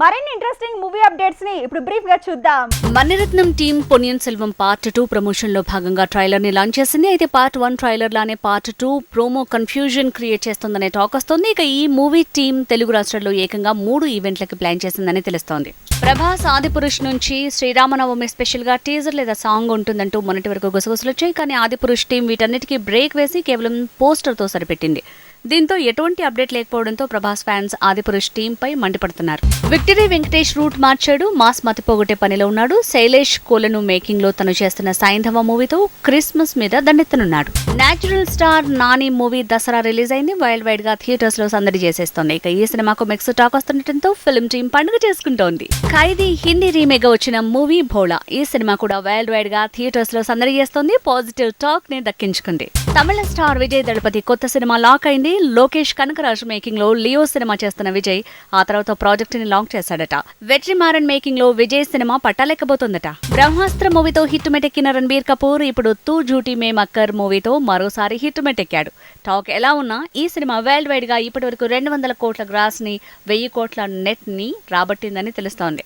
మరిన్ని interesting movie updates ని ఇప్పుడు బ్రీఫ్ గా చూద్దాం. Maniratnam team Ponniyin Selvan part 2 promotion లో భాగంగా ట్రైలర్ ని లాంచ్ చేసింది. అయితే పార్ట్ 1 ట్రైలర్ లానే పార్ట్ 2 ప్రోమో కన్ఫ్యూజన్ క్రియేట్ చేస్తుందనే టాక్ వస్తోంది. ఇక ఈ మూవీ టీం తెలుగు రాష్ట్రాల్లో ఏకంగా 3 ఈవెంట్లకి ప్లాన్ చేసిందని తెలుస్తోంది. ప్రభాస్ ఆదిపురుష్ నుంచి శ్రీరామనవమి స్పెషల్ గా టీజర్ లేదా సాంగ్ ఉంటుందంటూ మొన్నటి వరకు గుసగుసలొచ్చాయి. కానీ ఆదిపురుష్ టీం వీటన్నిటికీ బ్రేక్ వేసి కేవలం పోస్టర్ తో సరిపెట్టింది. దీంతో ఎటువంటి అప్డేట్ లేకపోవడంతో ప్రభాస్ ఫ్యాన్స్ ఆదిపురుష్ టీం పై మండిపడుతున్నారు. విక్టరీ వెంకటేష్ రూట్ మార్చాడు, మాస్ మతిపోగొట్టే పనిలో ఉన్నాడు. శైలేష్ కోలను మేకింగ్ లో తను చేస్తున్న సైంధవ మూవీతో క్రిస్మస్ మీద దండెత్తనున్నాడు. Natural star Nani movie Dasara release అయింది. వరల్డ్ వైడ్ గా థియేటర్స్ లో సందడి చేసేస్తోంది. ఇక ఈ సినిమాకు మిక్స్ టాక్ వస్తుండటంతో ఫిల్మ్ టీం పండుగ చేసుకుంటోంది. ఖైదీ హిందీ రీమేక్ గా వచ్చిన మూవీ భోళా ఈ సినిమా కూడా వరల్డ్ వైడ్ గా థియేటర్స్ లో సందడి చేస్తోంది. పాజిటివ్ టాక్ ని దక్కించుకుంది. తమిళ స్టార్ విజయ్ దళపతి కొత్త సినిమా లాక్ అయింది. లోకేష్ కనకరాజ్ మేకింగ్ లో లియో సినిమా చేస్తున్న విజయ్ ఆ తర్వాత ప్రాజెక్ట్ ని లాంచ్ చేశాడట. వెట్రిమారన్ మేకింగ్ లో విజయ్ సినిమా పట్టాలెక్కబోతుందట. బ్రహ్మాస్త్ర మూవీతో హిట్ మెటెక్కిన రణబీర్ కపూర్ ఇప్పుడు తూ జూటీ మే మక్కర్ మూవీతో మరోసారి హిట్ మెటెక్కాడు. టాక్ ఎలా ఉన్నా ఈ సినిమా వరల్డ్ వైడ్ గా ఇప్పటివరకు 200 కోట్ల గ్రాస్ ని 1000 కోట్ల నెట్ ని రాబట్టిందని తెలుస్తోంది.